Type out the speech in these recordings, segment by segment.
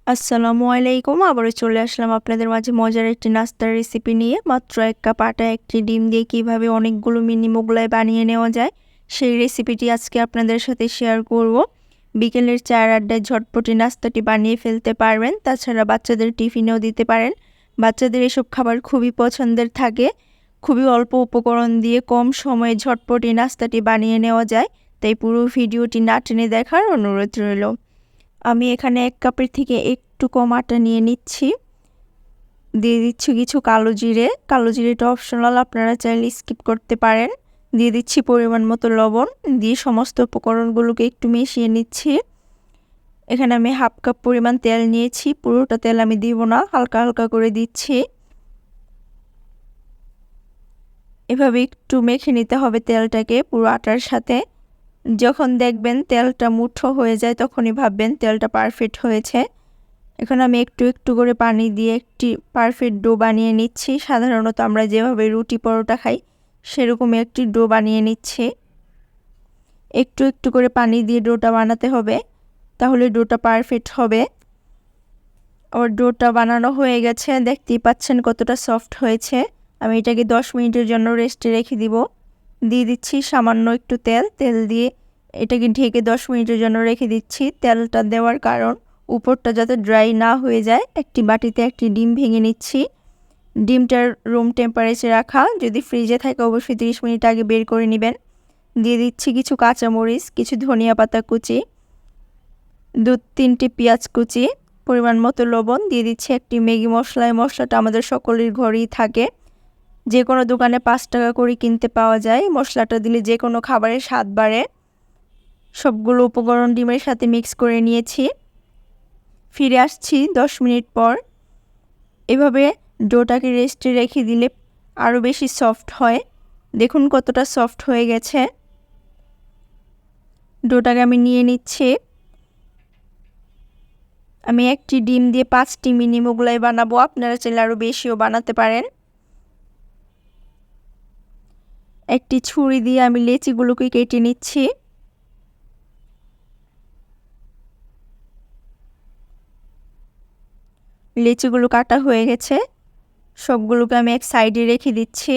আসসালামু আলাইকুম। আবারও চলে আসলাম আপনাদের মাঝে মজার একটি নাস্তার রেসিপি নিয়ে। মাত্র ১ কাপ আটা, ১টি ডিম দিয়ে কিভাবে অনেকগুলো মিনি মোগলাই বানিয়ে নেওয়া যায়, সেই রেসিপিটি আজকে আপনাদের সাথে শেয়ার করব। বিকেলের চায়ের আড্ডায় ঝটপটি নাস্তাটি বানিয়ে ফেলতে পারবেন। তাছাড়া বাচ্চাদের টিফিনেও দিতে পারেন। বাচ্চাদের এসব খাবার খুবই পছন্দের থাকে। খুবই অল্প উপকরণ দিয়ে কম সময়ে ঝটপটি নাস্তাটি বানিয়ে নেওয়া যায়। তাই পুরো ভিডিওটি না টেনে দেখার অনুরোধ রইল। আমি এখানে ১ কাপের থেকে একটু কম আটা নিয়ে নিচ্ছি। দিয়ে দিচ্ছি কিছু কালো জিরে। কালো জিরেটা অপশনাল, আপনারা চাইলে স্কিপ করতে পারেন। দিয়ে দিচ্ছি পরিমাণ মতো লবণ। দিয়ে সমস্ত উপকরণগুলোকে একটু মিশিয়ে নিচ্ছি। এখানে আমি 1/2 কাপ পরিমাণ তেল নিয়েছি। পুরোটা তেল আমি দিব না, হালকা হালকা করে দিচ্ছি। এভাবে একটু মেখে নিতে হবে তেলটাকে পুরো আটার সাথে। যখন দেখবেন তেলটা মুঠো হয়ে যায় তখনই ভাববেন তেলটা পারফেক্ট হয়েছে। এখন আমি একটু একটু করে পানি দিয়ে একটি পারফেক্ট ডো বানিয়ে নিচ্ছি। সাধারণত আমরা যেভাবে রুটি পরোটা খাই সেরকমই একটি ডো বানিয়ে নিচ্ছি। একটু একটু করে পানি দিয়ে ডোটা বানাতে হবে, তাহলে ডোটা পারফেক্ট হবে। আর ডোটা বানানো হয়ে গেছে, দেখতেই পাচ্ছেন কতটা সফট হয়েছে। আমি এটাকে 10 মিনিটের জন্য রেস্টে রেখে দিব। দিয়ে দিচ্ছি সামান্য একটু তেল দিয়ে এটাকে ঢেকে 10 মিনিটের জন্য রেখে দিচ্ছি। তেলটা দেওয়ার কারণ উপরটা যাতে ড্রাই না হয়ে যায়। একটি বাটিতে একটি ডিম ভেঙে নিচ্ছি। ডিমটার রুম টেম্পারেচারে রাখা, যদি ফ্রিজে থাকে অবশ্যই 30 মিনিট আগে বের করে নেবেন। দিয়ে দিচ্ছি কিছু কাঁচামরিচ, কিছু ধনিয়া পাতা কুচি, 2-3টি পেঁয়াজ কুচি, পরিমাণ মতো লবণ। দিয়ে দিচ্ছি একটি ম্যাগি মশলা। এই মশলাটা আমাদের সকলের ঘরেই থাকে, যে কোনো দোকানে 5 টাকা করে কিনতে পাওয়া যায়। মশলাটা দিলে যে কোনো খাবারের স্বাদ বাড়ে। সবগুলো উপকরণ ডিমের সাথে মিক্স করে নিয়েছি। ফিরে আসছি 10 মিনিট পর। এভাবে ডোটাকে রেস্টে রেখে দিলে আরও বেশি সফট হয়। দেখুন কতটা সফট হয়ে গেছে। ডোটাকে আমি নিয়ে নিচ্ছি। আমি একটি ডিম দিয়ে 5টি মিনি মোগলাই বানাবো, আপনারা চাইলে আরও বেশিও বানাতে পারেন। একটি ছুরি দিয়ে আমি লেচিগুলোকে কেটে নিচ্ছি। লেচিগুলো কাটা হয়ে গেছে, সবগুলোকে আমি এক সাইডে রেখে দিচ্ছি।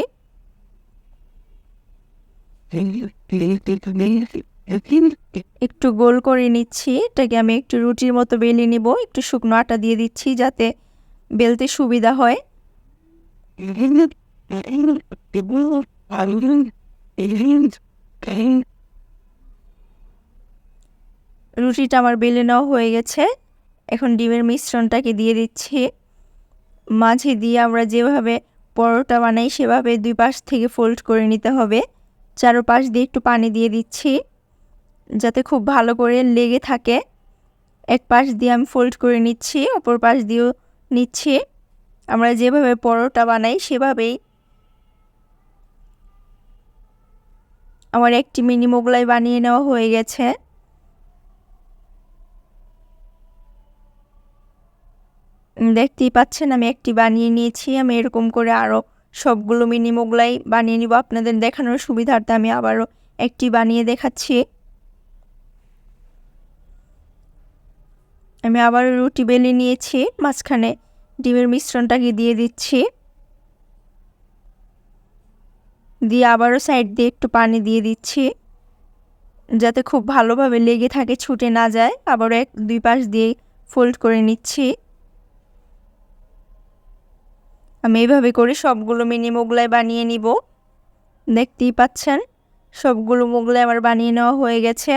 একটু গোল করে নিচ্ছি। এটাকে আমি একটু রুটির মতো বেলে নিব। একটু শুকনো আটা দিয়ে দিচ্ছি যাতে বেলতে সুবিধা হয়। রুটিটা আমার বেলে নেওয়া হয়ে গেছে। এখন ডিমের মিশ্রণটাকে দিয়ে দিচ্ছি। মাঝে দিয়ে আমরা যেভাবে পরোটা বানাই সেভাবে 2 পাশ থেকে ফোল্ড করে নিতে হবে। চারপাশ দিয়ে একটু পানি দিয়ে দিচ্ছি যাতে খুব ভালো করে লেগে থাকে। এক পাশ দিয়ে আমি ফোল্ড করে নিচ্ছি, অপর পাশ দিয়েও নিচ্ছি। আমরা যেভাবে পরোটা বানাই সেভাবেই। আমার একটি মিনি মোগলাই বানিয়ে নেওয়া হয়ে গেছে। দেখতেই পাচ্ছেন আমি একটি বানিয়ে নিয়েছি। আমি এরকম করে আরও সবগুলো মিনি মোগলাই বানিয়ে নিব। আপনাদের দেখানোর সুবিধার্থে আমি আবারও একটি বানিয়ে দেখাচ্ছি। আমি আবারও রুটি বেলে নিয়েছি, মাঝখানে ডিমের মিশ্রণটাকে দিয়ে দিচ্ছি। দিয়ে আবারও সাইড দিয়ে একটু পানি দিয়ে দিচ্ছি যাতে খুব ভালোভাবে লেগে থাকে, ছুটে না যায়। আবারও 2 পাশ দিয়ে ফোল্ড করে নিচ্ছি। আমি এইভাবে করে সবগুলো মিনি মোগলাই বানিয়ে নিব। দেখতেই পাচ্ছেন সবগুলো মোগলাই আমার বানিয়ে নেওয়া হয়ে গেছে।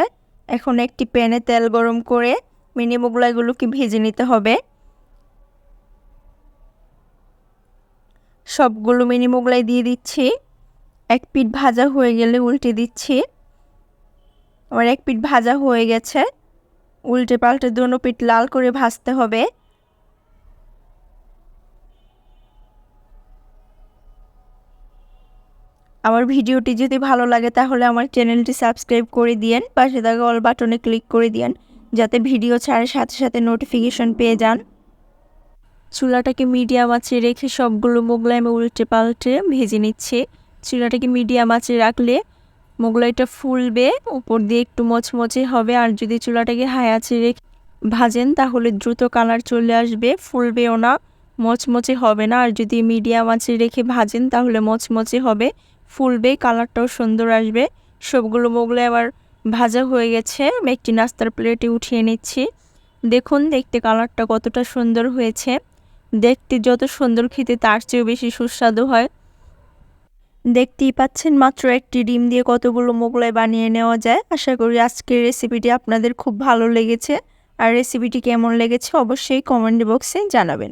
এখন একটি প্যানে তেল গরম করে মিনি মোগলাইগুলোকে ভেজে নিতে হবে। সবগুলো মিনি মোগলাই দিয়ে দিচ্ছি। এক পিঠ ভাজা হয়ে গেলে উল্টে দিচ্ছি। আমার এক পিঠ ভাজা হয়ে গেছে, উল্টে পাল্টে দোনো পিঠ লাল করে ভাজতে হবে। আমার ভিডিওটি যদি ভালো লাগে তাহলে আমার চ্যানেলটি সাবস্ক্রাইব করে দিয়েন, পাশে থাকা অল বাটনে ক্লিক করে দিয়েন যাতে ভিডিও ছাড়ার সাথে সাথে নোটিফিকেশন পেয়ে যান। চুলাটাকে মিডিয়াম আঁচে রেখে সবগুলো মোগলাই আমি উল্টে পাল্টে ভেজে নিচ্ছি। চুলাটাকে মিডিয়াম আঁচে রাখলে মোগলাইটা ফুলবে, উপর দিয়ে একটু মচমচে হবে। আর যদি চুলাটাকে হাই আঁচে রেখে ভাজেন তাহলে দ্রুত কালার চলে আসবে, ফুলবেও না, মচমচে হবে না। আর যদি মিডিয়াম আঁচে রেখে ভাজেন তাহলে মচমচে হবে, ফুলবে, কালারটাও সুন্দর আসবে। সবগুলো মোগলাই আবার ভাজা হয়ে গেছে, আমি একটি নাস্তার প্লেটে উঠিয়ে নিচ্ছি। দেখুন দেখতে কালারটা কতটা সুন্দর হয়েছে। দেখতে যত সুন্দর, খেতে তার চেয়েও বেশি সুস্বাদু হয়। দেখতেই পাচ্ছেন মাত্র একটি ডিম দিয়ে কতগুলো মোগলাই বানিয়ে নেওয়া যায়। আশা করি আজকের রেসিপিটি আপনাদের খুব ভালো লেগেছে। আর রেসিপিটি কেমন লেগেছে অবশ্যই কমেন্ট বক্সে জানাবেন।